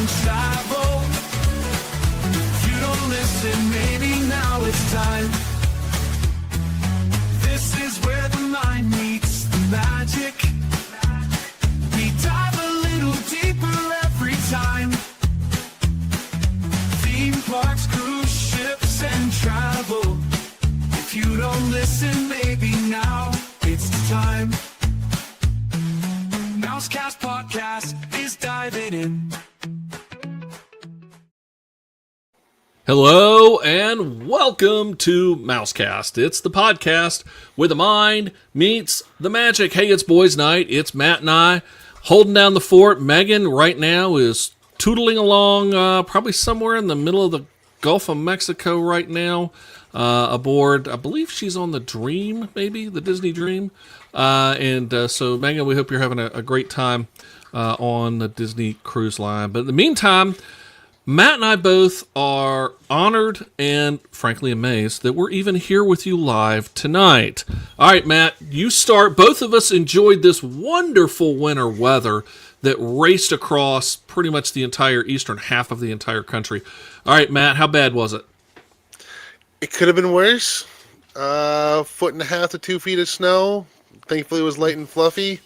and travel. If you don't listen, maybe now it's time. This is where the mind meets the magic. We dive a little deeper every time. Theme parks, cruise ships, and travel. If you don't listen, maybe now it's the time. Mousecast Podcast is diving in. Hello and welcome to Mousecast. It's the podcast where the mind meets the magic. Hey, it's boys' night. It's Matt and I holding down the fort. Megan right now is tootling along, probably somewhere in the middle of the Gulf of Mexico right now, aboard. I believe she's on the Dream, maybe the Disney Dream. So Megan, we hope you're having a great time on the Disney Cruise Line. But in the meantime, Matt and I both are honored and frankly amazed that we're even here with you live tonight. All right, Matt, you start. Both of us enjoyed this wonderful winter weather that raced across pretty much the entire eastern half of the entire country. All right, Matt, how bad was it? It could have been worse. 1.5 to 2 feet of snow. Thankfully, it was light and fluffy.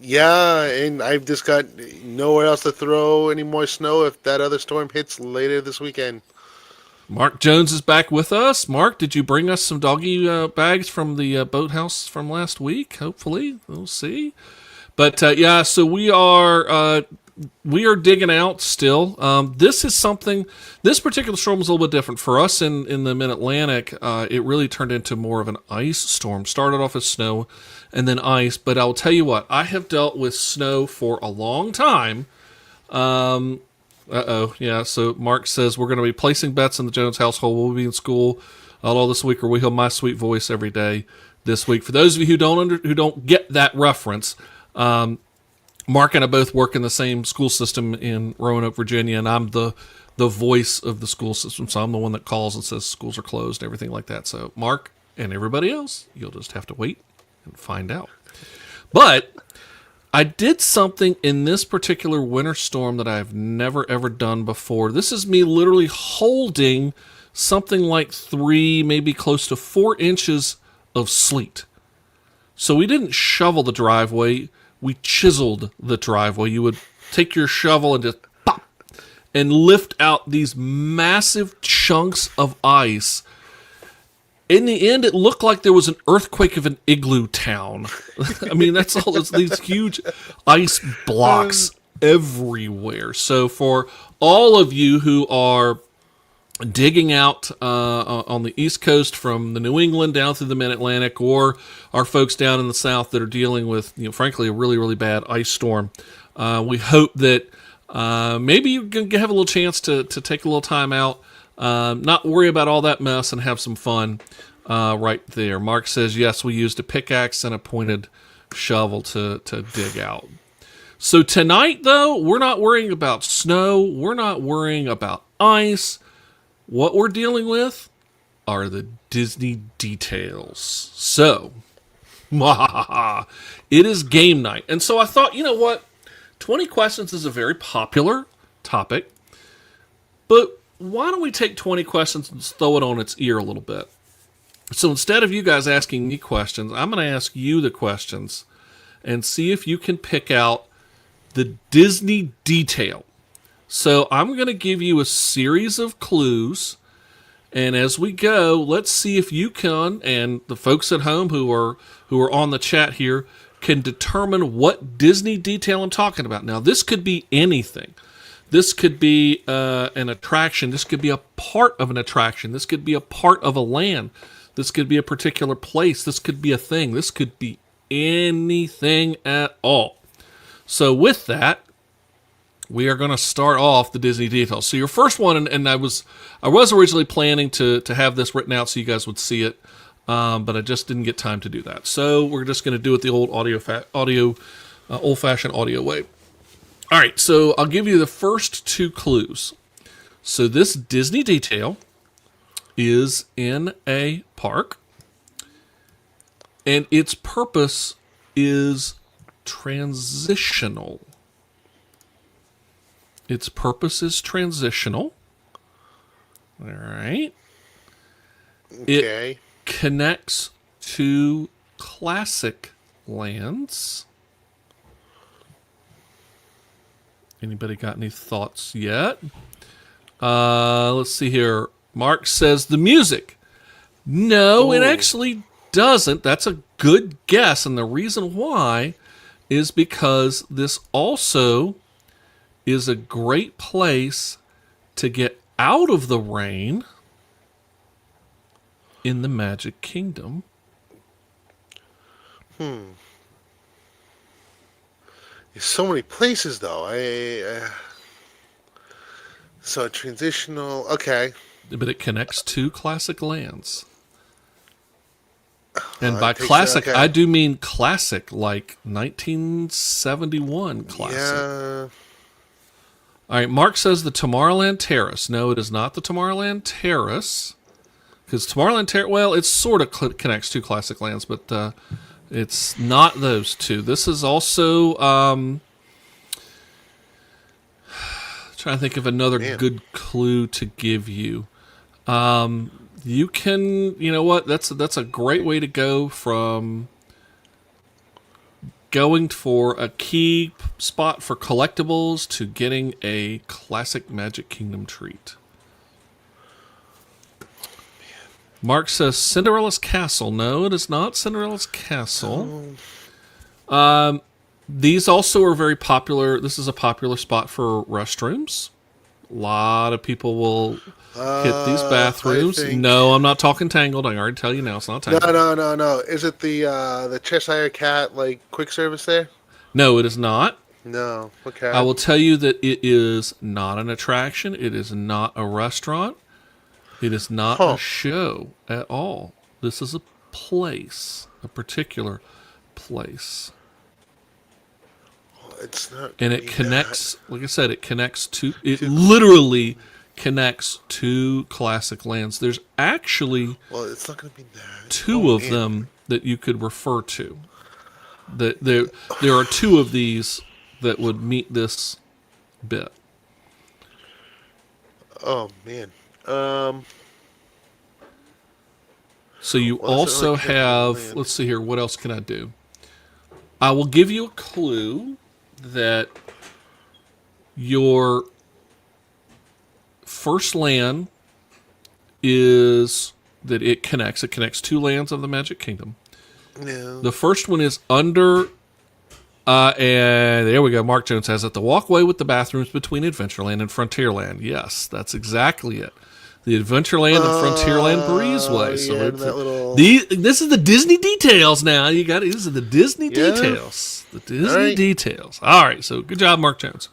Yeah, and I've just got nowhere else to throw any more snow if that other storm hits later this weekend. Mark Jones is back with us. Mark, did you bring us some doggy bags from the boathouse from last week? Hopefully, we'll see. But yeah, so we are digging out still. This is something. This particular storm was a little bit different for us in the Mid-Atlantic. It really turned into more of an ice storm. Started off as snow and then ice. But I'll tell you what, I have dealt with snow for a long time. Yeah. So Mark says we're going to be placing bets in the Jones household. We'll be in school all this week, or we hear my sweet voice every day this week. For those of you who don't get that reference, Mark and I both work in the same school system in Roanoke, Virginia, and I'm the voice of the school system. So I'm the one that calls and says schools are closed and everything like that. So Mark and everybody else, you'll just have to wait and find out. But I did something in this particular winter storm that I've never, ever done before. This is me literally holding something like 3, maybe close to 4 inches of sleet. So we didn't shovel the driveway. We chiseled the driveway. You would take your shovel and just pop and lift out these massive chunks of ice. In the end, it looked like there was an earthquake of an igloo town. I mean, that's all. It's these huge ice blocks everywhere. So for all of you who are digging out on the East Coast from the New England down through the Mid-Atlantic, or our folks down in the South that are dealing with, frankly, a really, really bad ice storm, we hope that maybe you can have a little chance to take a little time out, not worry about all that mess, and have some fun right there. Mark says, yes, we used a pickaxe and a pointed shovel to dig out. So tonight, though, we're not worrying about snow. We're not worrying about ice. What we're dealing with are the Disney details. So, it is game night. And so I thought, you know what? 20 questions is a very popular topic. But why don't we take 20 questions and throw it on its ear a little bit? So instead of you guys asking me questions, I'm going to ask you the questions and see if you can pick out the Disney detail. So I'm going to give you a series of clues, and as we go, let's see if you can, and the folks at home who are on the chat here, can determine what Disney detail I'm talking about. Now, this could be anything. This could be an attraction. This could be a part of an attraction. This could be a part of a land. This could be a particular place. This could be a thing. This could be anything at all. So with that, we are going to start off the Disney details. So your first one, and I was originally planning to have this written out so you guys would see it, but I just didn't get time to do that. So we're just going to do it the old old-fashioned audio way. All right, so I'll give you the first 2 clues. So this Disney detail is in a park, and its purpose is transitional. Its purpose is transitional. All right. Okay. It connects to classic lands. Anybody got any thoughts yet? Let's see here. Mark says the music. No, it Ooh. actually doesn't. That's a good guess. And the reason why is because this also is a great place to get out of the rain in the Magic Kingdom. There's so many places, though. So transitional. Okay. But it connects to classic lands. And it by takes- classic, okay. I do mean classic, like 1971 classic. Yeah. All right, Mark says the Tomorrowland Terrace. No, it is not the Tomorrowland Terrace. Because Tomorrowland Terrace, well, it sort of connects to classic lands, but it's not those two. This is also, trying to think of another Man. good clue to give you. You can, you know what? That's a great way to go from going for a key spot for collectibles to getting a classic Magic Kingdom treat. Mark says Cinderella's Castle. No, it is not Cinderella's Castle. These also are very popular. This is a popular spot for restrooms. A lot of people will hit these bathrooms. I think- No, I'm not talking Tangled. I already tell you now, it's not Tangled. No. Is it the Cheshire Cat like quick service there? No, it is not. No. Okay. I will tell you that it is not an attraction. It is not a restaurant. It is not Huh. a show at all. This is a place, a particular place. It's not. And gonna it be connects, like I said, it literally connects to classic lands. There's actually that. Well, it's not going to be that. two Oh, of man. them that you could refer to. That there are two of these that would meet this bit. Oh man. So you Well, that's also really good have, land. let's see here, what else can I do? I will give you a clue that your first land is that it connects two lands of the Magic Kingdom. No. The first one is under, and there we go. Mark Jones has it. The walkway with the bathrooms between Adventureland and Frontierland. Yes, that's exactly it. The Adventureland and Frontierland breezeway. So yeah, it's that little- this is the Disney details now. You got it. These are the Disney Yeah. details. The Disney right. details. All right. So good job, Mark Jones.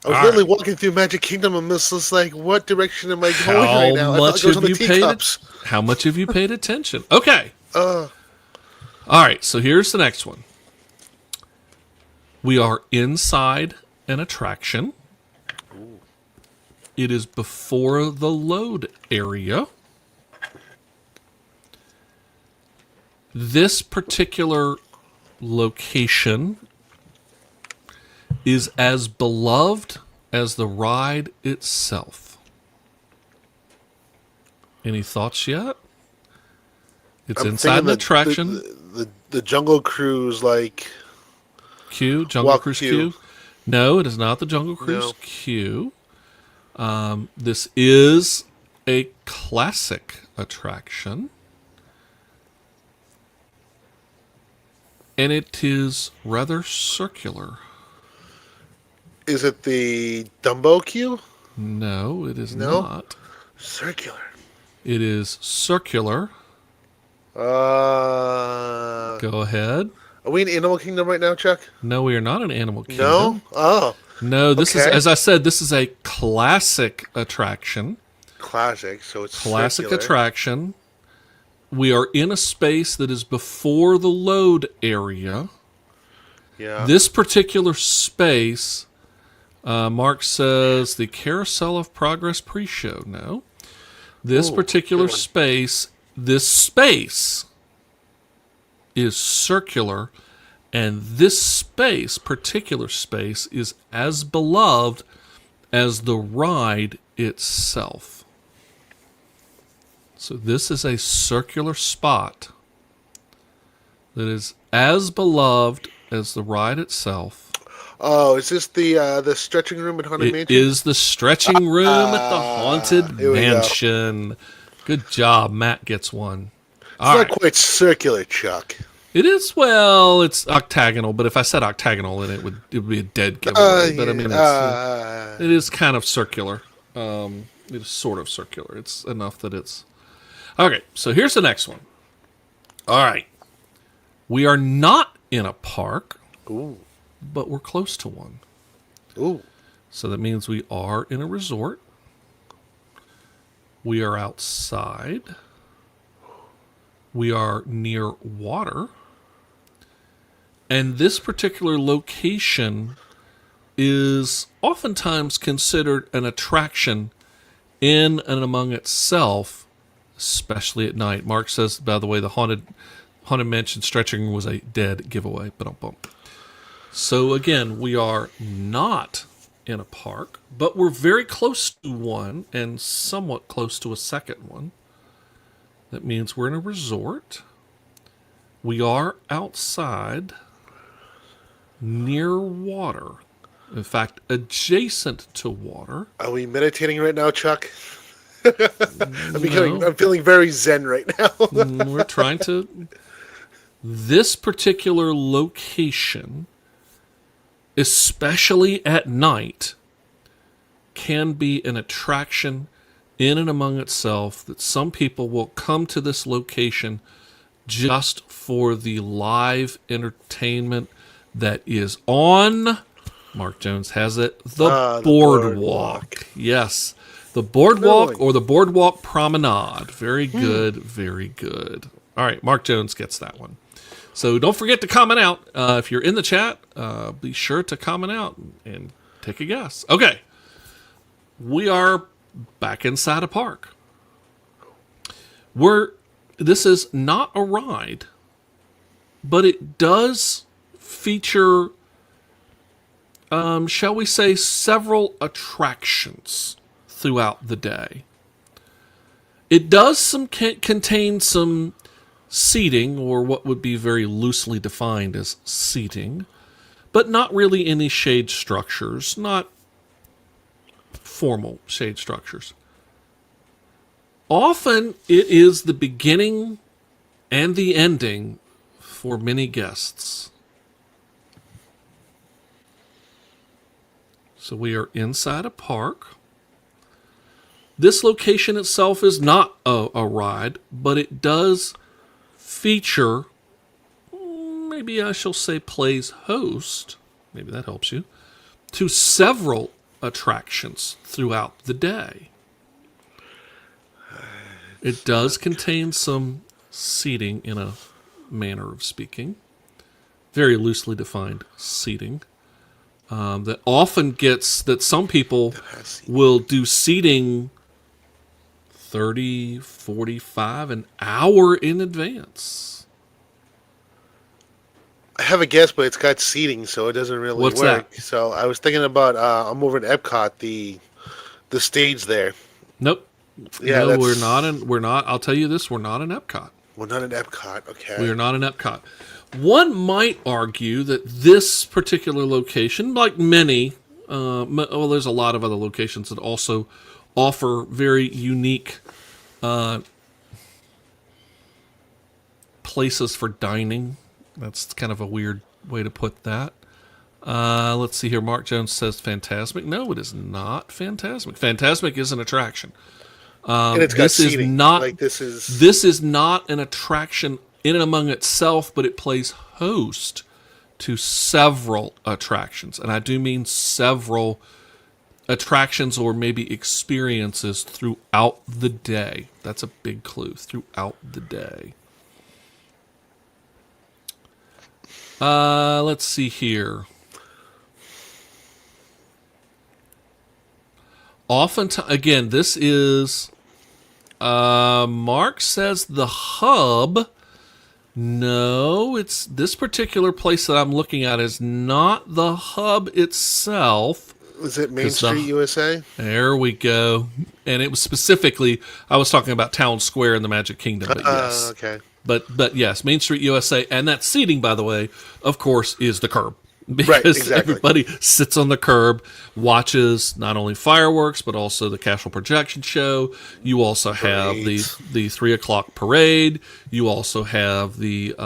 I was All literally right. walking through Magic Kingdom and this was like, what direction am I going How right now? I thought much it was have on you the paid? teacups. How much have you paid attention? Okay. Uh, All right, so here's the next one. We are inside an attraction. It is before the load area. This particular location is as beloved as the ride itself. Any thoughts yet? It's I'm inside thinking an the- attraction. The Jungle Cruise, like, Queue, Jungle Walk Cruise queue. queue. No, it is not the Jungle Cruise No. queue. This is a classic attraction. And it is rather circular. is it the Dumbo queue? No, it is No? not. Circular. It is circular. Are Go ahead. we in Animal Kingdom right now, Chuck? No, we are not an Animal Kingdom. No? Oh, No, this is, Okay. as I said, this is a classic attraction. classic. So it's Classic circular. attraction. We are in a space that is before the load area. Yeah. This particular space, Mark says the Carousel of Progress pre-show. No. This Ooh, particular good one. space, this space is circular, and this space, particular space, is as beloved as the ride itself. So this is a circular spot that is as beloved as the ride itself. Oh, is this the stretching room at Haunted It Mansion? is the stretching room at the Haunted here we go. Mansion. Good job. Matt gets one. It's All not right. quite circular, Chuck. It is, well, it's octagonal, but if I said octagonal, then it would be a dead giveaway. But I mean, it is kind of circular. It is sort of circular. It's enough that it's... Okay, so here's the next one. All right. We are not in a park, Ooh. but we're close to one. Ooh. So that means we are in a resort. We are outside. We are near water. And this particular location is oftentimes considered an attraction in and among itself, especially at night. Mark says, by the way, the Haunted Mansion stretching was a dead giveaway. So again, we are not in a park, but we're very close to one and somewhat close to a second one. That means we're in a resort. We are outside near water. In fact, adjacent to water. Are we meditating right now, Chuck? I'm feeling very zen right now. We're trying to... This particular location, especially at night, can be an attraction in and among itself, that some people will come to this location just for the live entertainment that is on, Mark Jones has it, the boardwalk. Yes, the boardwalk Really? or the boardwalk promenade. Very good, very good. All right, Mark Jones gets that one. So don't forget to comment out. If you're in the chat, be sure to comment out and take a guess. Okay, we are back inside a park. This is not a ride, but it does feature, shall we say, several attractions throughout the day. It does contain some seating, or what would be very loosely defined as seating, but not really any shade structures, not formal shade structures. Often it is the beginning and the ending for many guests. So we are inside a park. This location itself is not a ride, but it does feature, maybe I shall say plays host, maybe that helps you, to several attractions throughout the day. It does contain some seating, in a manner of speaking, very loosely defined seating, that often gets, that some people will do seating 30, 45, an hour in advance. I have a guess, but it's got seating, so it doesn't really What's work. that? So I was thinking about I'm over at Epcot, the stage there. Nope. Yeah, no, that's- we're not, I'll tell you this, we're not in Epcot. Well, not in Epcot. Okay. We are not in Epcot. One might argue that this particular location, like many, well, there's a lot of other locations that also offer very unique places for dining. That's kind of a weird way to put that. Let's see here. Mark Jones says Fantasmic. No, it is not Fantasmic. Fantasmic is an attraction. and it's got This is seating. not. Like this is. This is not an attraction in and among itself, but it plays host to several attractions, and I do mean several attractions or maybe experiences throughout the day. That's a big clue. Throughout the day. Let's see here. Oftentimes, again, this is, Mark says the hub. No, it's this particular place that I'm looking at is not the hub itself. Was it Main Good stuff. Street USA? There we go. And it was specifically, I was talking about Town Square in the Magic Kingdom, but yes. Okay. But yes, Main Street USA, and that seating, by the way, of course, is the curb. Because Right, exactly. everybody sits on the curb, watches not only fireworks, but also the Castle Projection Show. You also have Parades. the 3 o'clock parade. You also have the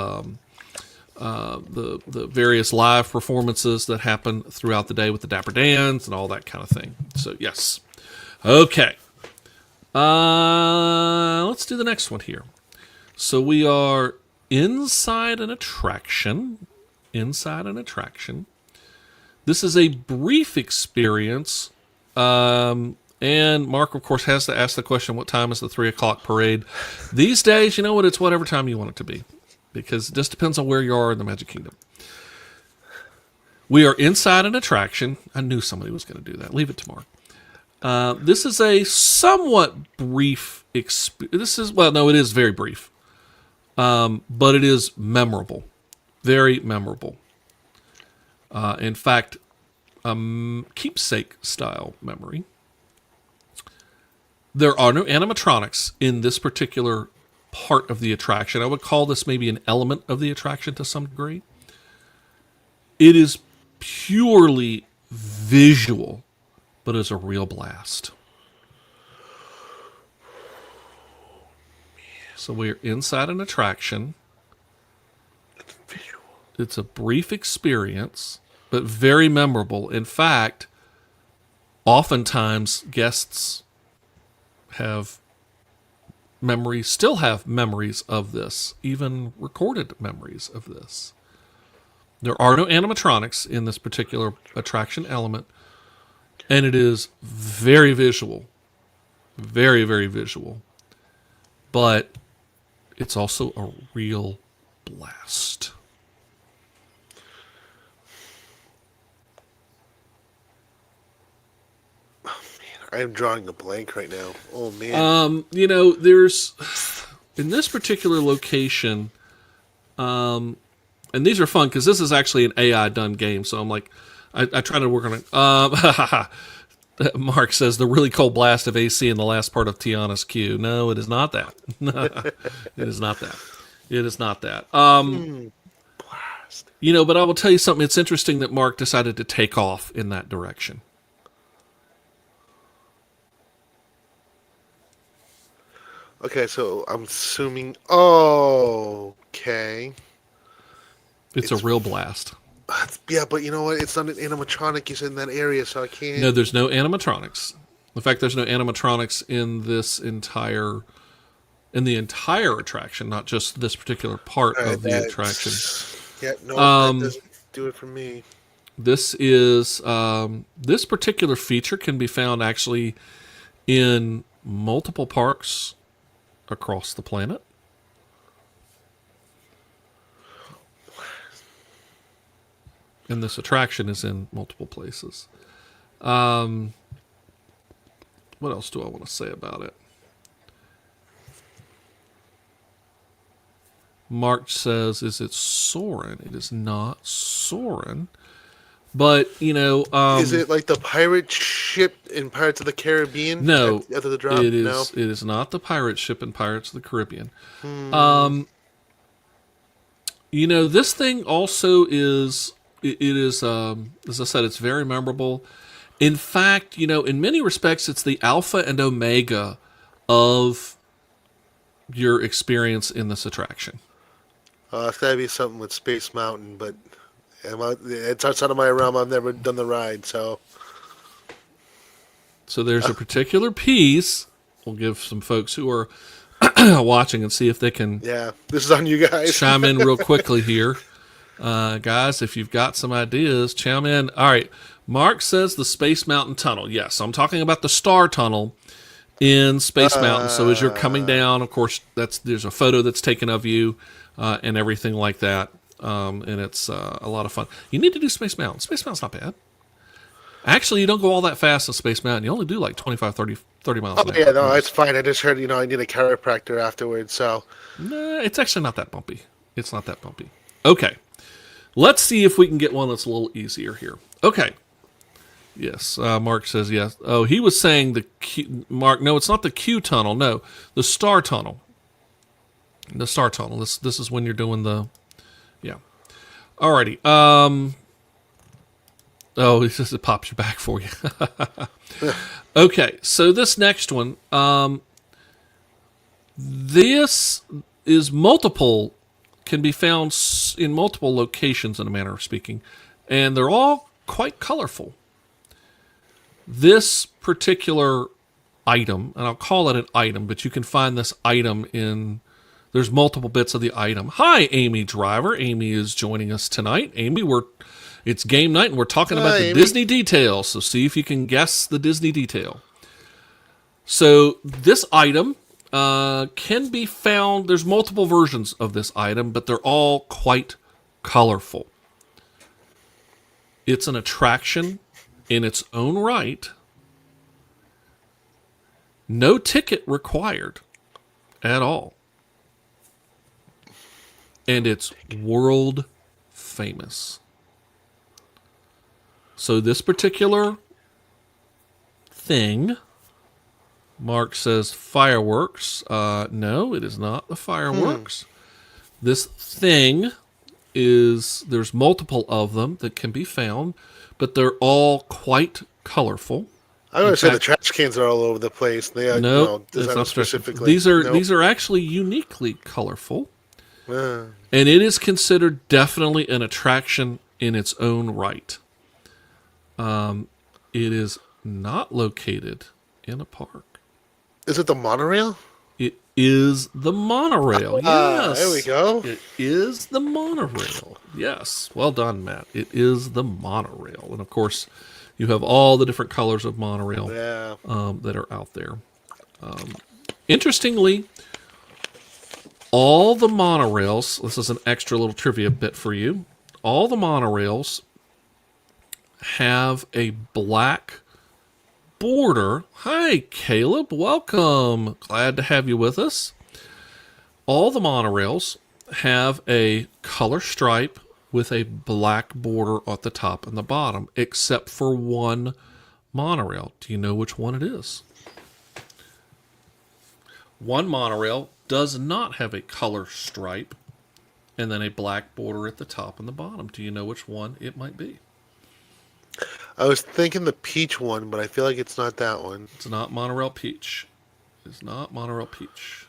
various live performances that happen throughout the day with the Dapper Dans and all that kind of thing. So, yes. Okay. Let's do the next one here. So we are inside an attraction. Inside an attraction. This is a brief experience. And Mark, of course, has to ask the question, what time is the 3 o'clock parade? These days, you know what? It's whatever time you want it to be. Because it just depends on where you are in the Magic Kingdom. We are inside an attraction. I knew somebody was going to do that. Leave it to Mark. This is a somewhat brief experience. It is very brief. But it is memorable. Very memorable. In fact, keepsake style memory. There are no animatronics in this particular part of the attraction. I would call this maybe an element of the attraction to some degree. It is purely visual, but is a real blast. So we're inside an attraction. It's a brief experience, but very memorable. In fact, oftentimes guests still have memories of this, even recorded memories of this. There are no animatronics in this particular attraction element, and it is very visual. Very, very visual. But it's also a real blast. I'm drawing a blank right now. Oh man. There's in this particular location, and these are fun because this is actually an AI done game. So I'm like, I try to work on it. Mark says the really cold blast of AC in the last part of Tiana's queue. No, it is not that. It is not that. It is not that. Blast. But I will tell you something. It's interesting that Mark decided to take off in that direction. Okay, so I'm assuming. Oh, okay. It's a real blast. Yeah, but you know what? It's not an animatronic. You said in that area, so I can't. No, there's no animatronics. In fact, there's no animatronics in the entire attraction, not just this particular part All right, of the attraction. Yeah, no, that doesn't do it for me. This is this particular feature can be found actually in multiple parks across the planet. And this attraction is in multiple places. What else do I want to say about it? Mark says, is it Soarin'? It is not Soarin'. But, Is it like the pirate ship in Pirates of the Caribbean? No. After the drop? It is, No? it is not the pirate ship in Pirates of the Caribbean. This thing also is, it is, as I said, it's very memorable. In fact, in many respects, it's the alpha and omega of your experience in this attraction. It's got to be something with Space Mountain, but it's outside of my realm. I've never done the ride, so. So there's a particular piece. We'll give some folks who are watching and see if they can Yeah, this is on you guys. chime in real quickly here. Guys, if you've got some ideas, chime in. All right. Mark says the Space Mountain Tunnel. Yes, I'm talking about the Star Tunnel in Space Mountain. So as you're coming down, of course, there's a photo that's taken of you and everything like that. And it's a lot of fun. You need to do Space Mountain. Space Mountain's not bad. Actually, you don't go all that fast in Space Mountain. You only do like 25, 30 miles an hour. Yeah, no, it's fine. I just heard, I need a chiropractor afterwards, so. Nah, it's actually not that bumpy. It's not that bumpy. Okay. Let's see if we can get one that's a little easier here. Okay. Yes, Mark says yes. Oh, he was saying the Q, Mark. No, it's not the Q tunnel. No, the Star Tunnel. The Star Tunnel. This is when you're doing the, yeah. Alrighty. Oh, it says it pops you back for you. Okay, so this next one. This is multiple, can be found in multiple locations in a manner of speaking, and they're all quite colorful. This particular item, and I'll call it an item, but you can find this item in, there's multiple bits of the item. Hi, Amy Driver. Amy is joining us tonight. Amy, it's game night, and we're talking about the Amy. Disney details, so see if you can guess the Disney detail. So this item can be found, there's multiple versions of this item, but they're all quite colorful. It's an attraction in its own right. No ticket required at all. And it's world famous. So this particular thing, Mark says fireworks. No, it is not the fireworks. This thing is, there's multiple of them that can be found, but they're all quite colorful. I would say the trash cans are all over the place. They are No, designed it's not specifically. These are actually uniquely colorful, and it is considered definitely an attraction in its own right. It is not located in a park. Is it the monorail? It is the monorail. Yes. There we go. It is the monorail. Yes. Well done, Matt. It is the monorail. And of course, you have all the different colors of monorail Yeah. that are out there. Interestingly, all the monorails, this is an extra little trivia bit for you. All the monorails have a black border. Hi, Caleb. Welcome. Glad to have you with us. All the monorails have a color stripe with a black border at the top and the bottom, except for one monorail. Do you know which one it is? One monorail does not have a color stripe and then a black border at the top and the bottom. Do you know which one it might be? I was thinking the peach one, but I feel like it's not that one. It's not Monorail Peach. It's not Monorail Peach.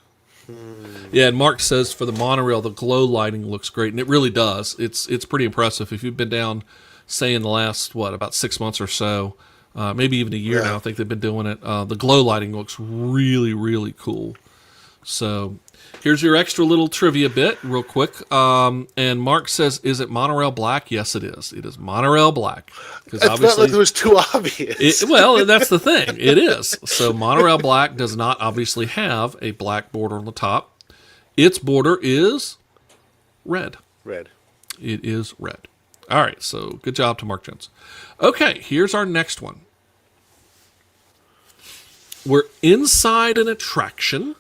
Yeah, and Mark says for the monorail, the glow lighting looks great, and it really does. It's pretty impressive. If you've been down, say, in the last, about 6 months or so, maybe even a year now, I think they've been doing it, the glow lighting looks really, really cool. So here's your extra little trivia bit real quick. And Mark says, is it Monorail Black? Yes, it is. It is Monorail Black. It's not like it was too obvious. Well, that's the thing. It is. So Monorail Black does not obviously have a black border on the top. Its border is red. Red. It is red. All right, so good job to Mark Jones. Okay, here's our next one. We're inside an attraction,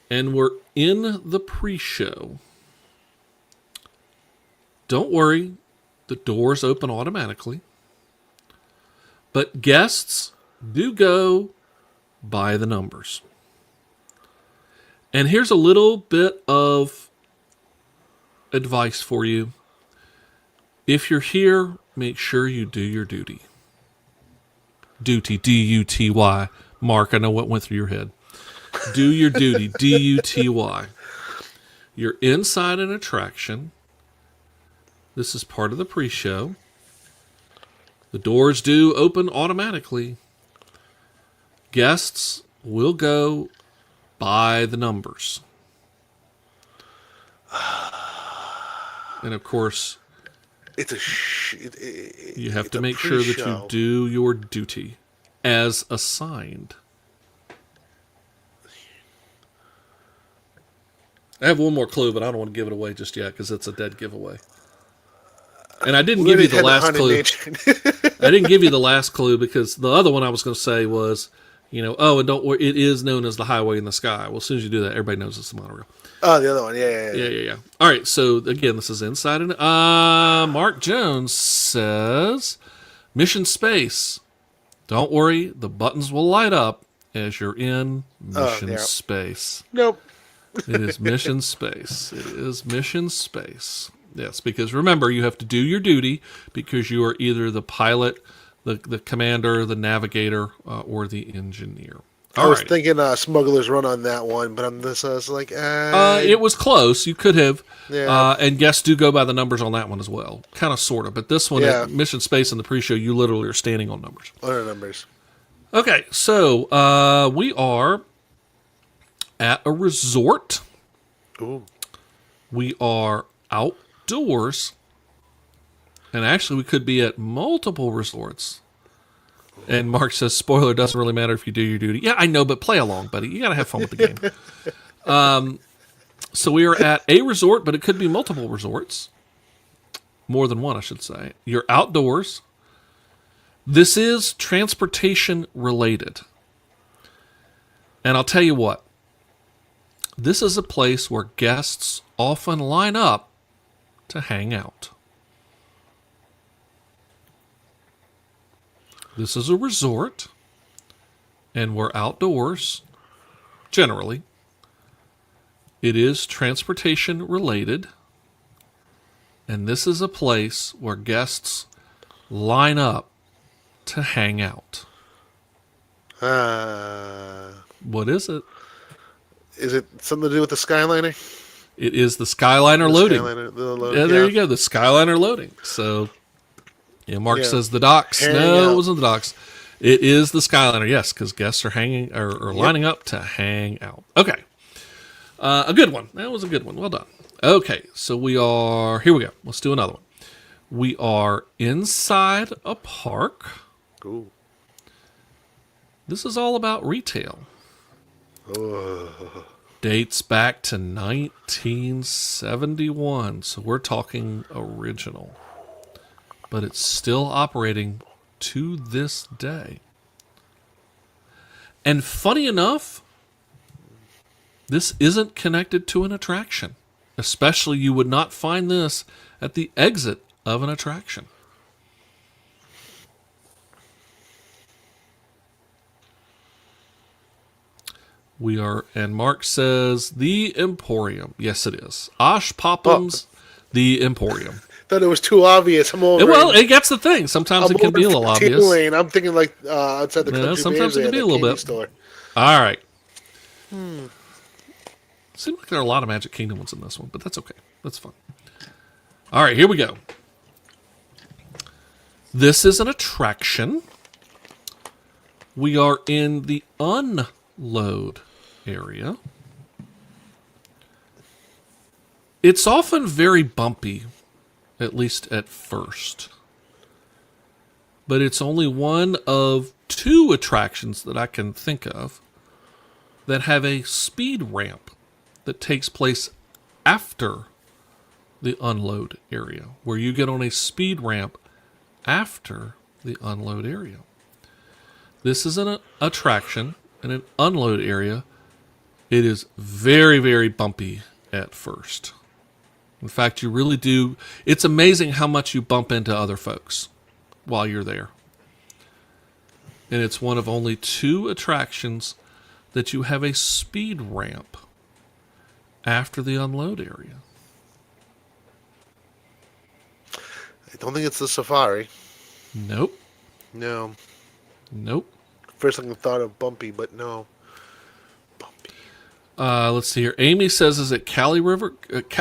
and we're in the pre-show. Don't worry, the doors open automatically. But guests do go by the numbers. And here's a little bit of advice for you. If you're here, make sure you do your duty. Duty, D-U-T-Y. Mark, I know what went through your head. Do your duty, D-U-T-Y. You're inside an attraction. This is part of the pre-show. The doors do open automatically. Guests will go by the numbers. And of course, you have to make sure that you do your duty as assigned. I have one more clue, but I don't want to give it away just yet because it's a dead giveaway. And I didn't give you the last clue. I didn't give you the last clue because the other one I was going to say was, and don't worry, it is known as the Highway in the Sky. Well, as soon as you do that, everybody knows it's the monorail. Oh, the other one, yeah. All right, so again, this is inside. Mark Jones says, Mission Space. Don't worry, the buttons will light up as you're in Mission yeah. Space. Nope. It is Mission Space. It is Mission Space. Yes, because remember, you have to do your duty because you are either the pilot, the commander, the navigator, or the engineer. I was thinking Smuggler's Run on that one, but I was like, it was close. You could have. Yeah. And guests do go by the numbers on that one as well. Kind of, sort of. But this one, Yeah. at Mission Space in the pre-show, you literally are standing on numbers. other numbers. Okay, so we are at a resort. Ooh. We are outdoors. And actually, we could be at multiple resorts. And Mark says, spoiler, doesn't really matter if you do your duty. Yeah, I know, but play along, buddy. You got to have fun with the game. So we are at a resort, but it could be multiple resorts. More than one, I should say. You're outdoors. This is transportation related. And I'll tell you what. This is a place where guests often line up to hang out. This is a resort, and we're outdoors, generally. It is transportation related, and this is a place where guests line up to hang out. What is it? Is it something to do with the Skyliner? It is the Skyliner loading. Skyliner, There you go, the Skyliner loading. So, yeah, Mark says the docks. Hang No, out. it wasn't the docks. It is the Skyliner, yes, because guests are hanging or lining up to hang out. Okay. A good one. That was a good one. Well done. Okay, so here we go. Let's do another one. We are inside a park. Ooh. This is all about retail. Dates back to 1971, so we're talking original. But it's still operating to this day. And funny enough, this isn't connected to an attraction. Especially, you would not find this at the exit of an attraction. We are, and Mark says, the Emporium. Yes, it is. Osh Popham's The Emporium. Thought it was too obvious. I'm over. Well, it gets the thing. Sometimes it can be a little obvious. Lane. I'm thinking like outside the country. Sometimes it can be a little bit. Store. All right. Seems like there are a lot of Magic Kingdom ones in this one, but that's okay. That's fun. All right, here we go. This is an attraction. We are in the unload area. It's often very bumpy, at least at first. But it's only one of two attractions that I can think of that have a speed ramp that takes place after the unload area, where you get on a speed ramp after the unload area. This is an attraction in an unload area. It is very, very bumpy at first. In fact, you really do. It's amazing how much you bump into other folks while you're there. And it's one of only two attractions that you have a speed ramp after the unload area. I don't think it's the Safari. Nope. No. Nope. First thing I thought of Bumpy, but no. Bumpy. Let's see here. Amy says, is it Cali River?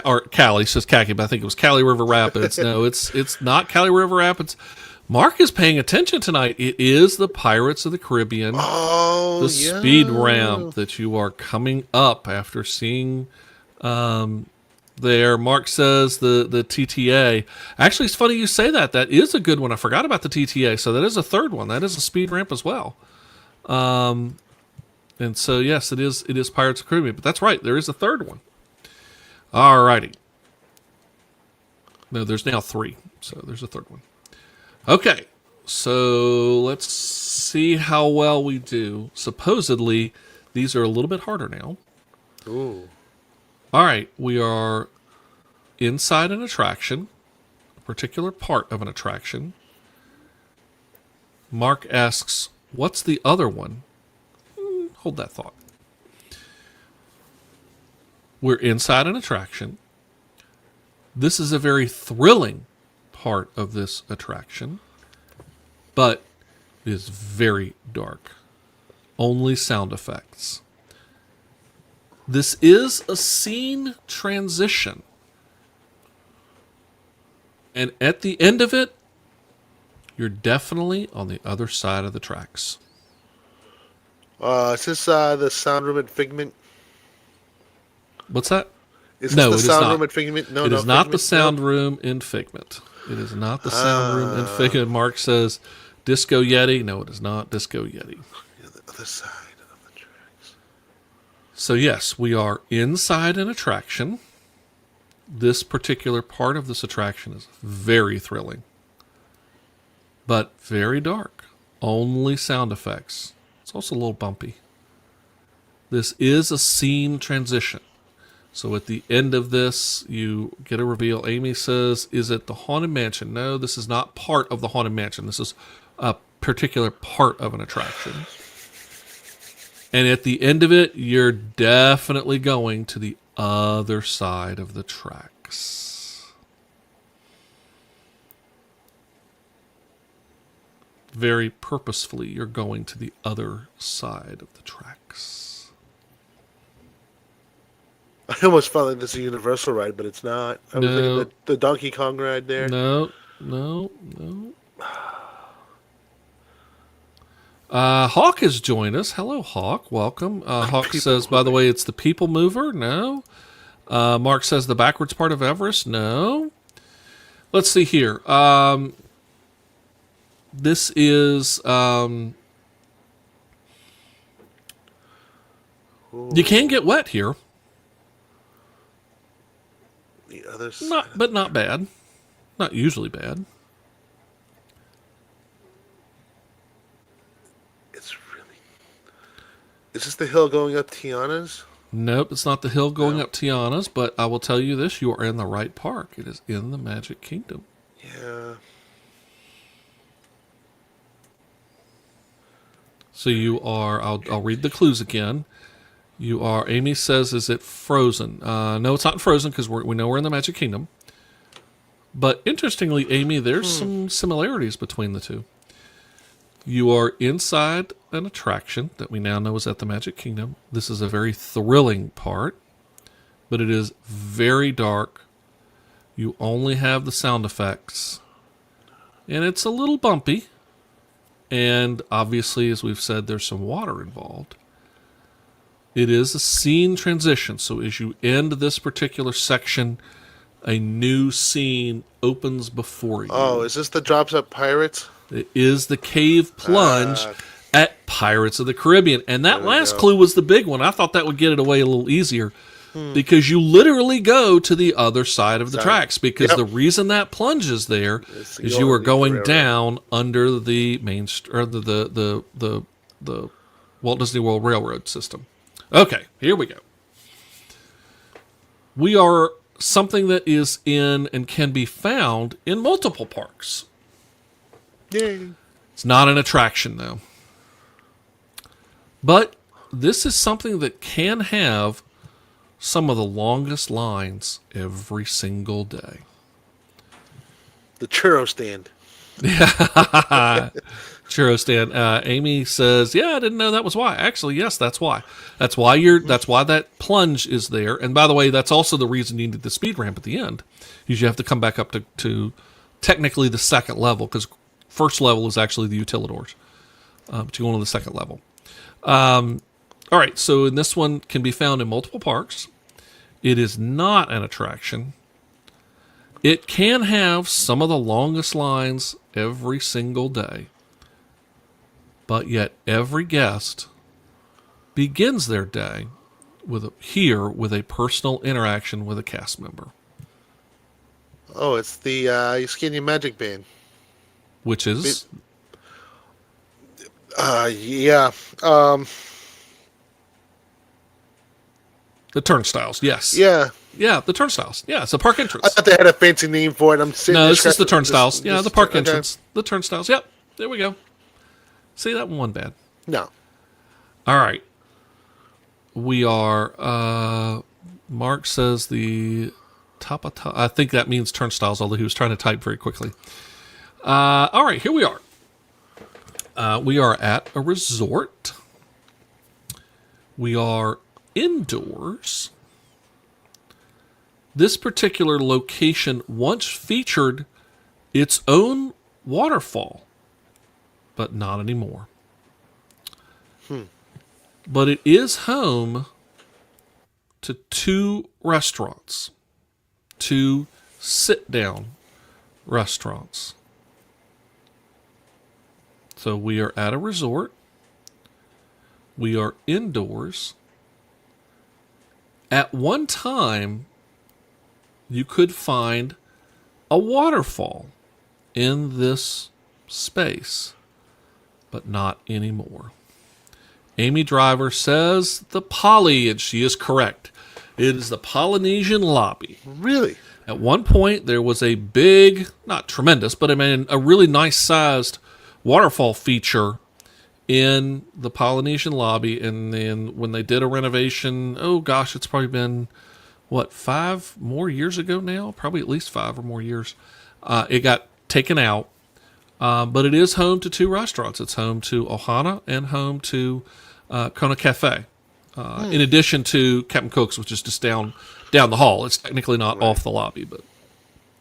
Or Cali says Khaki, but I think it was Cali River Rapids. No, it's not Cali River Rapids. Mark is paying attention tonight. It is the Pirates of the Caribbean. Oh, the speed ramp that you are coming up after seeing there. Mark says the TTA. Actually, it's funny you say that. That is a good one. I forgot about the TTA. So that is a third one. That is a speed ramp as well. And so, yes, it is Pirates of the Caribbean. But that's right. There is a third one. All righty. No, there's now three. So there's a third one. Okay. So let's see how well we do. Supposedly, these are a little bit harder now. Ooh. All right. We are inside an attraction, a particular part of an attraction. Mark asks, what's the other one? Hold that thought. We're inside an attraction. This is a very thrilling part of this attraction, but it is very dark. Only sound effects. This is a scene transition. And at the end of it, you're definitely on the other side of the tracks. Is this the sound room at Figment? What's that? Is this No, the it is sound not. room at Figment? No, It no, is not the Figment? sound No? room in Figment. It is not the sound room in Figment. Mark says Disco Yeti. No, it is not Disco Yeti. The other side of the tracks. So yes, we are inside an attraction. This particular part of this attraction is very thrilling, but very dark. Only sound effects. It's also a little bumpy. This is a scene transition. So at the end of this, you get a reveal. Amy says, is it the Haunted Mansion? No, this is not part of the Haunted Mansion. This is a particular part of an attraction. And at the end of it, you're definitely going to the other side of the tracks. Very purposefully, you're going to the other side of the tracks. I almost felt like this is a Universal ride, but it's not. I was No. thinking the Donkey Kong ride there. No. Hawk has joined us. Hello, Hawk. Welcome. Hawk says, by the way, it's the People Mover. No. Mark says the backwards part of Everest. No. Let's see here. This is... you can get wet here. The other side. But not bad. Not usually bad. It's really. Is this the hill going up Tiana's? Nope, it's not the hill going up Tiana's, but I will tell you this, you are in the right park. It is in the Magic Kingdom. Yeah. So you are, I'll read the clues again. You are, Amy says, is it Frozen? No, it's not Frozen because we know we're in the Magic Kingdom. But interestingly, Amy, there's some similarities between the two. You are inside an attraction that we now know is at the Magic Kingdom. This is a very thrilling part, but it is very dark. You only have the sound effects, and it's a little bumpy. And obviously, as we've said, there's some water involved. It is a scene transition. So as you end this particular section, a new scene opens before you. Oh, is this the Drops Up Pirates? It is the cave plunge at Pirates of the Caribbean. And that There we last go. clue was the big one. I thought that would get it away a little easier because you literally go to the other side of the tracks because Yep. the reason that plunge is there It's is going you are underneath the going railroad. down under the main or the Walt Disney World Railroad system. Okay, here we go. We are something that is in and can be found in multiple parks. Yay. It's not an attraction, though. But this is something that can have some of the longest lines every single day. The churro stand. Churro stand. Amy says, "Yeah, I didn't know that was why." Actually, yes, that's why. That's why that plunge is there. And by the way, that's also the reason you need the speed ramp at the end. Is you have to come back up to technically the second level because first level is actually the utilidors. But you go on to the second level. All right, so in this one can be found in multiple parks. It is not an attraction. It can have some of the longest lines every single day. But yet every guest begins their day with a personal interaction with a cast member, Oh, it's the Skinny Magic Band. which is Yeah. the turnstiles. Yes. Yeah. Yeah, the turnstiles. Yeah, it's a park I entrance. thought they had a fancy name for it. I'm sitting No, there this is the scratching- turnstiles. Yeah, the park okay. entrance. The turnstiles. Yep. There we go. See, that one wasn't bad. No. All right. We are, Mark says the top. I think that means turnstiles, although he was trying to type very quickly. All right, here we are. We are at a resort. We are indoors. This particular location once featured its own waterfall, but not anymore. But it is home to 2 restaurants, 2 sit-down restaurants. So we are at a resort. We are indoors. At one time, you could find a waterfall in this space, but not anymore. Amy Driver says the Poly, and she is correct. It is the Polynesian Lobby. Really? At one point, there was a big, not tremendous, but I mean a really nice sized waterfall feature in the Polynesian Lobby. And then when they did a renovation, oh gosh, it's probably been, 5 more years ago now? Probably at least 5 or more years. It got taken out. But it is home to 2 restaurants. It's home to Ohana and home to Kona Cafe. In addition to Captain Cook's, which is just down the hall. It's technically not off the lobby, but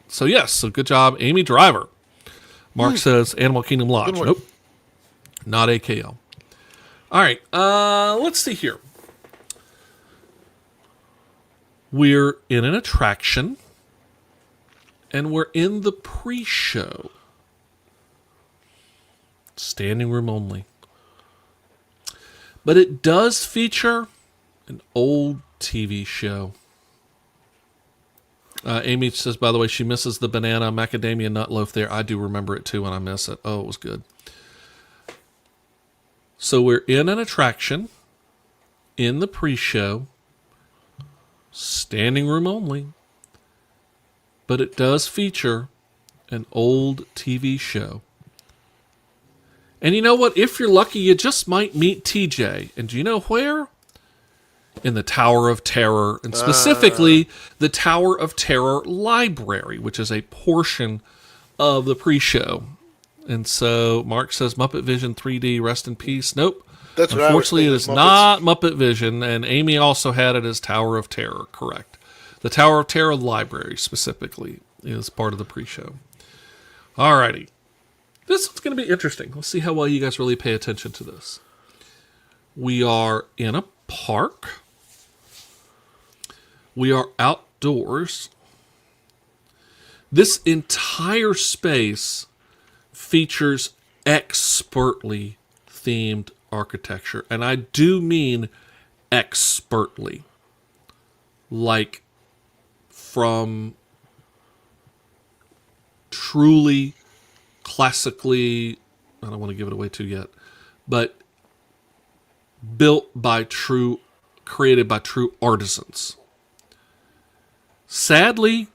so yes, so good job, Amy Driver. Mark says Animal Kingdom Lodge. Nope, not AKL. All right, let's see here. We're in an attraction, and we're in the pre-show. Standing room only. But it does feature an old TV show. Amy says, by the way, she misses the banana macadamia nut loaf there. I do remember it too, and I miss it. Oh, it was good. So we're in an attraction in the pre-show. Standing room only. But it does feature an old TV show. And you know what? If you're lucky, you just might meet TJ. And do you know where? In the Tower of Terror. And specifically, the Tower of Terror Library, which is a portion of the pre-show. And so Mark says Muppet Vision 3D, rest in peace. Nope. That's what Unfortunately, it I is was thinking, not Muppet Vision. And Amy also had it as Tower of Terror, correct. The Tower of Terror Library, specifically, is part of the pre-show. Alrighty. This is going to be interesting. Let's see how well you guys really pay attention to this. We are in a park. We are outdoors. This entire space features expertly themed architecture. And I do mean expertly. Like from truly classically, I don't want to give it away too yet, but created by true artisans. Sadly,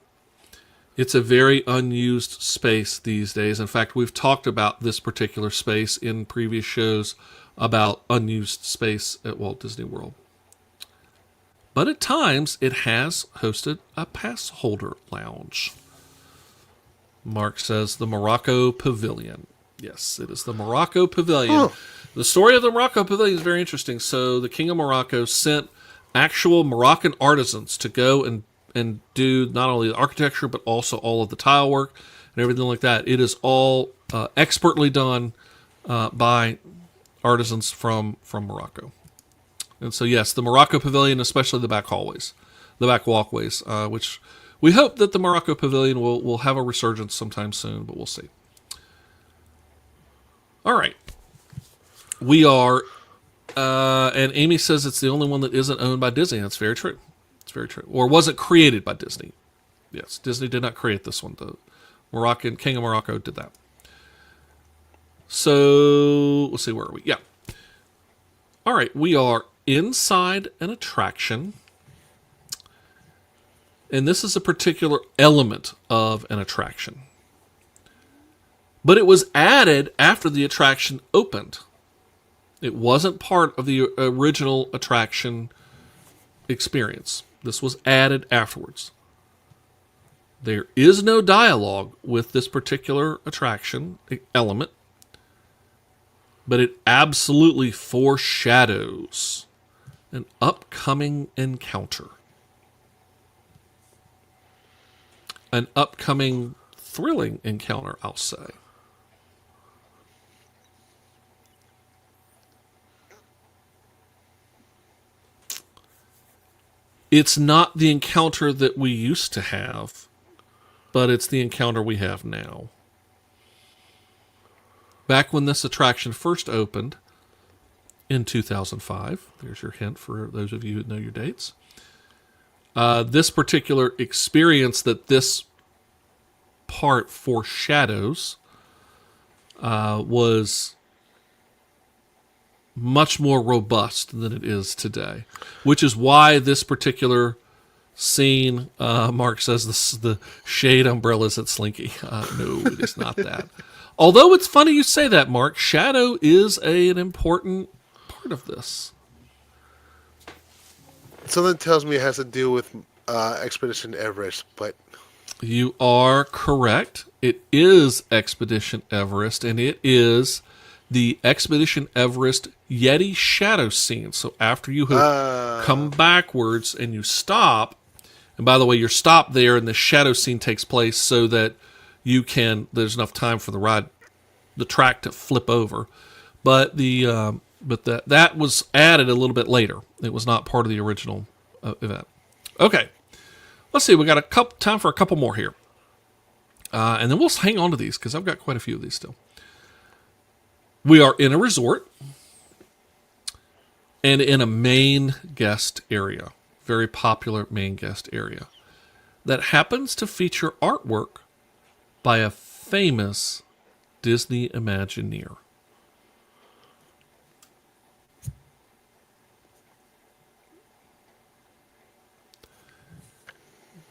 it's a very unused space these days. In fact, we've talked about this particular space in previous shows about unused space at Walt Disney World. But at times, it has hosted a pass holder lounge. Mark says the Morocco Pavilion. Yes, it is the Morocco Pavilion. Oh. The story of the Morocco Pavilion is very interesting. So the King of Morocco sent actual Moroccan artisans to go and do not only the architecture, but also all of the tile work and everything like that. It is all expertly done by artisans from Morocco. And so, yes, the Morocco Pavilion, especially the back hallways, the back walkways, which we hope that the Morocco Pavilion will have a resurgence sometime soon, but we'll see. All right. We are, and Amy says it's the only one that isn't owned by Disney. That's very true. It's very true. Or wasn't created by Disney. Yes, Disney did not create this one. The King of Morocco did that. So, let's see, where are we? Yeah. All right, we are inside an attraction. And this is a particular element of an attraction. But it was added after the attraction opened. It wasn't part of the original attraction experience. This was added afterwards. There is no dialogue with this particular attraction element, but it absolutely foreshadows an upcoming encounter. An upcoming thrilling encounter, I'll say. It's not the encounter that we used to have, but it's the encounter we have now. Back when this attraction first opened in 2005, there's your hint for those of you who know your dates. This particular experience that this part foreshadows was much more robust than it is today, which is why this particular scene, Mark says, the shade umbrellas at Slinky. No, it is not that. Although it's funny you say that, Mark. Shadow is an important part of this. Something tells me it has to do with Expedition Everest, but You are correct. It is Expedition Everest, and it is the Expedition Everest Yeti shadow scene. So after you have come backwards and you stop, and by the way, you're stopped there and the shadow scene takes place so that there's enough time for the track to flip over. But that was added a little bit later. It was not part of the original event. Okay. Let's see. We got time for a couple more here. And then we'll hang on to these because I've got quite a few of these still. We are in a resort and in a main guest area, very popular main guest area, that happens to feature artwork by a famous Disney Imagineer.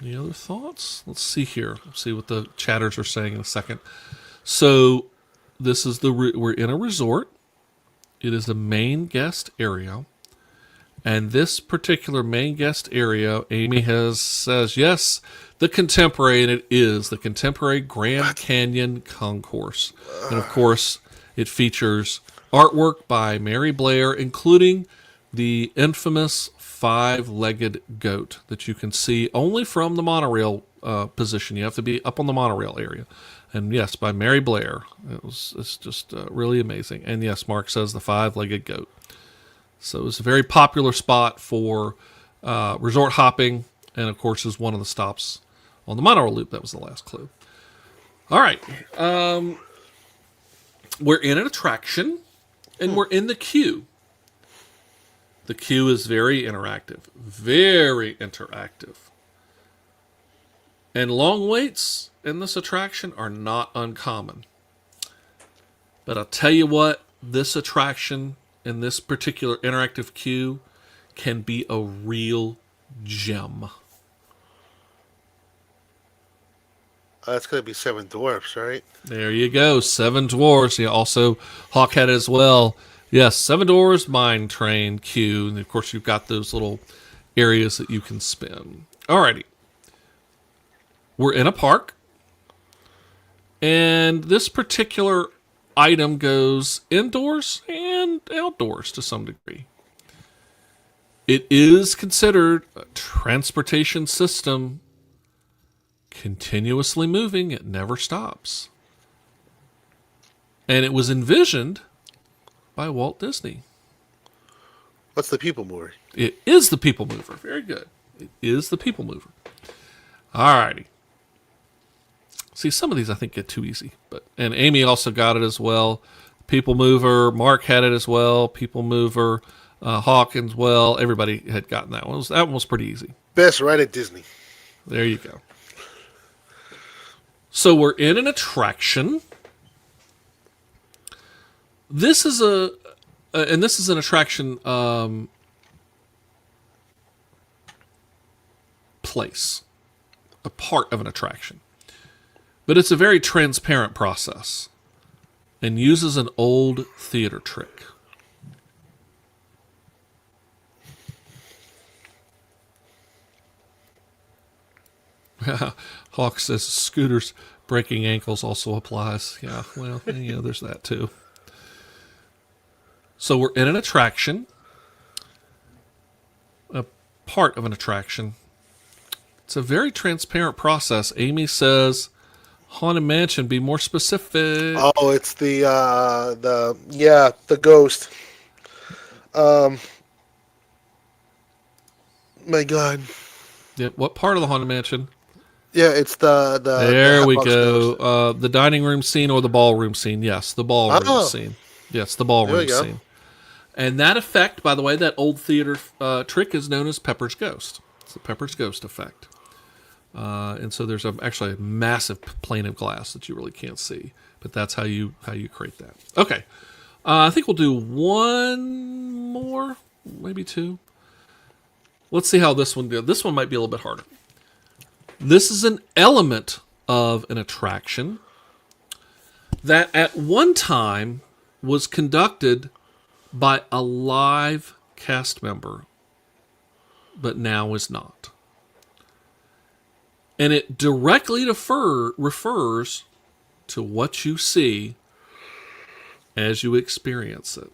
Any other thoughts? Let's see here. Let's see what the chatters are saying in a second. So this is we're in a resort. It is a main guest area. And this particular main guest area, Amy says, yes, the Contemporary, and it is the Contemporary Grand Canyon Concourse. And of course, it features artwork by Mary Blair, including the infamous five-legged goat that you can see only from the monorail position. You have to be up on the monorail area. And yes, by Mary Blair. It's just really amazing. And yes, Mark says the five-legged goat. So it's a very popular spot for resort hopping, and of course is one of the stops on the monorail loop. That was the last clue. All right. We're in an attraction, and we're in the queue. The queue is very interactive. Very interactive. And long waits in this attraction are not uncommon. But I'll tell you what, this attraction in this particular interactive queue can be a real gem. That's going to be Seven Dwarfs, right? There you go. Seven Dwarfs. Yeah, also Hawkhead as well. Yes, Seven Dwarfs Mine Train queue. And of course, you've got those little areas that you can spin. Alrighty. We're in a park. And this particular item goes indoors and outdoors to some degree. It is considered a transportation system, continuously moving. It never stops. And it was envisioned by Walt Disney. What's the People Mover? It is the People Mover. Very good. It is the People Mover. All righty. See, some of these I think get too easy, and Amy also got it as well. People Mover, Mark had it as well. People Mover, Hawkins, well, everybody had gotten that one. That one was pretty easy. Best ride at Disney. There you go. So we're in an attraction. This is an attraction place, a part of an attraction. But it's a very transparent process and uses an old theater trick. Hawk says scooters breaking ankles also applies. Yeah, well, there's that too. So we're in an attraction, a part of an attraction. It's a very transparent process. Amy says, Haunted Mansion, be more specific. Oh, it's the ghost. My God. Yeah, what part of the Haunted Mansion? Yeah, it's the There we Hatbox go. Ghost. The dining room scene or the ballroom scene? Yes, the ballroom Oh. scene. Yes, the There ballroom we go. scene. And that effect, by the way, that old theater trick is known as Pepper's Ghost. It's the Pepper's Ghost effect. And so there's actually a massive plane of glass that you really can't see, but that's how you create that. Okay, I think we'll do one more, maybe two. Let's see how this one goes. This one might be a little bit harder. This is an element of an attraction that at one time was conducted by a live cast member, but now is not. And it directly refers to what you see as you experience it.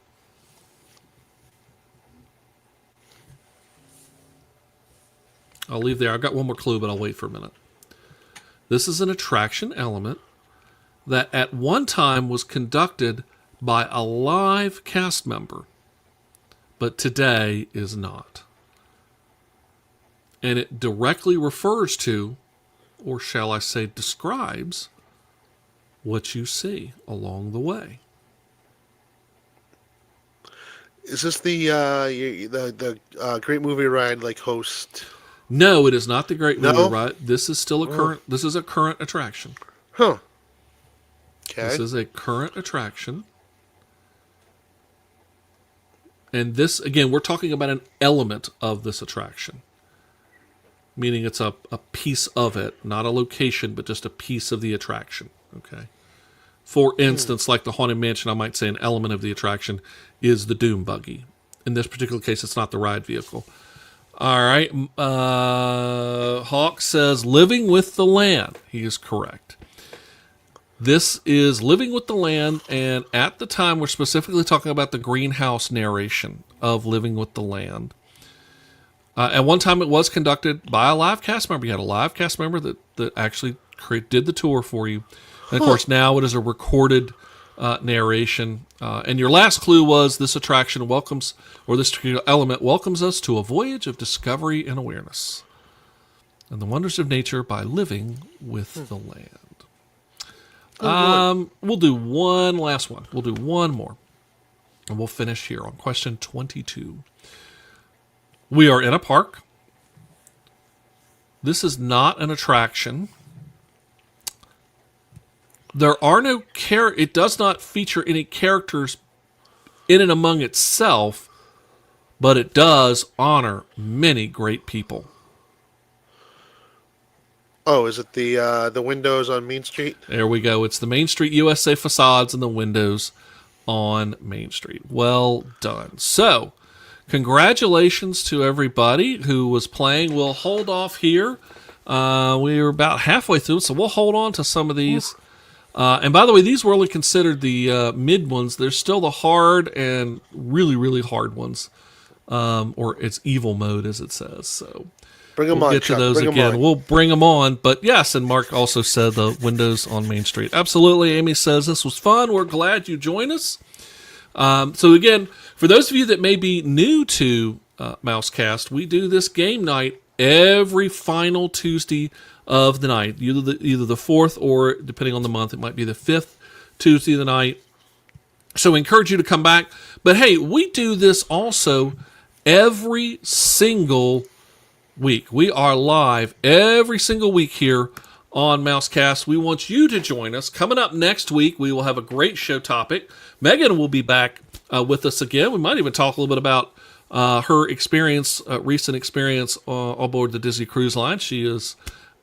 I'll leave there. I've got one more clue, but I'll wait for a minute. This is an attraction element that at one time was conducted by a live cast member, but today is not. And it directly refers to, or shall I say describes, what you see along the way. Is this the Great Movie Ride like host? No, it is not the Great No? Movie Ride. This is still a current. This is a current attraction. Huh. Okay. This is a current attraction. And this, again, we're talking about an element of this attraction. Meaning it's a piece of it, not a location, but just a piece of the attraction. Okay. For instance, like the Haunted Mansion, I might say an element of the attraction is the Doom Buggy. In this particular case, it's not the ride vehicle. All right. Hawk says Living with the Land. He is correct. This is Living with the Land, and at the time, we're specifically talking about the greenhouse narration of Living with the Land. At one time, it was conducted by a live cast member. You had a live cast member that actually did the tour for you. And, of course, now it is a recorded narration. And your last clue was this attraction welcomes, or this element welcomes us to a voyage of discovery and awareness and the wonders of nature by living with the land. We'll do one last one. We'll do one more. And we'll finish here on question 22. We are in a park. This is not an attraction. There are no it does not feature any characters in and among itself, but it does honor many great people. Oh, is it the windows on Main Street? There we go. It's the Main Street USA facades and the windows on Main Street. Well done. So, congratulations to everybody who was playing. We'll hold off here. We were about halfway through, so we'll hold on to some of these. And by the way, these were only considered the mid ones. There's still the hard and really, really hard ones. Or it's evil mode, as it says. So Bring them we'll on, get to Chuck. those Bring 'em again. on. We'll bring them on. But yes, and Mark also said the windows on Main Street. Absolutely. Amy says this was fun. We're glad you joined us. So again, for those of you that may be new to Mousecast, we do this game night every final Tuesday of the night, either the fourth or, depending on the month, it might be the fifth Tuesday of the night. So we encourage you to come back. But hey, we do this also every single week. We are live every single week here on Mousecast. We want you to join us. Coming up next week, we will have a great show topic. Megan will be back with us again. We might even talk a little bit about her experience, recent experience on board the Disney Cruise Line. She is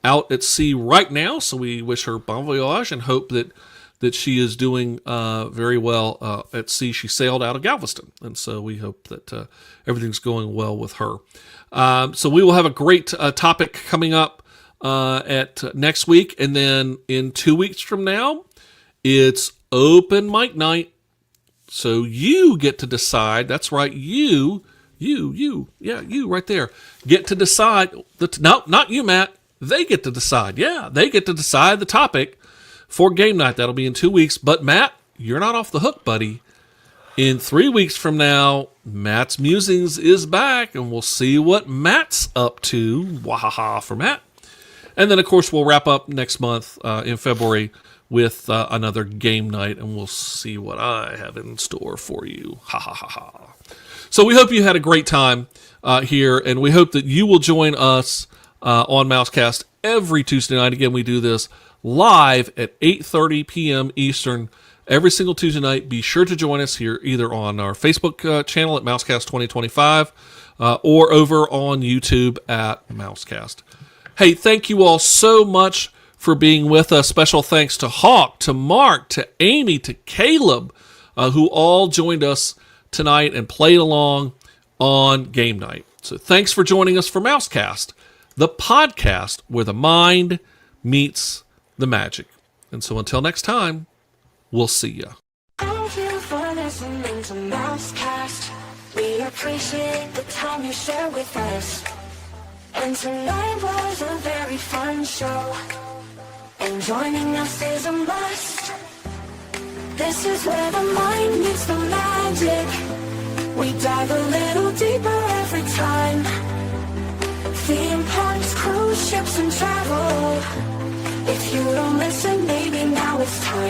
out at sea right now, so we wish her bon voyage and hope that she is doing very well at sea. She sailed out of Galveston, and so we hope that everything's going well with her. So we will have a great topic coming up at next week. And then in 2 weeks from now, it's open mic night. So you get to decide. That's right. You right there get to decide. No, not you, Matt. They get to decide. Yeah, they get to decide the topic for game night. That'll be in 2 weeks. But Matt, you're not off the hook, buddy. In 3 weeks from now, Matt's Musings is back, and we'll see what Matt's up to. Wahaha for Matt. And then, of course, we'll wrap up next month in February with another game night, and we'll see what I have in store for you. Ha ha ha ha. So we hope you had a great time here, and we hope that you will join us on Mousecast every Tuesday night. Again, we do this live at 8:30 p.m. Eastern every single Tuesday night. Be sure to join us here either on our Facebook channel at Mousecast 2025 or over on YouTube at Mousecast. Hey, thank you all so much for being with us. Special thanks to Hawk, to Mark, to Amy, to Caleb, who all joined us tonight and played along on game night. So thanks for joining us for Mousecast, the podcast where the mind meets the magic. And so until next time, we'll see ya. Thank you for listening to Mousecast. We appreciate the time you share with us. And tonight was a very fun show. And joining us is a must. This is where the mind meets the magic. We dive a little deeper every time. Theme parks, cruise ships, and travel. If you don't listen, maybe now it's time.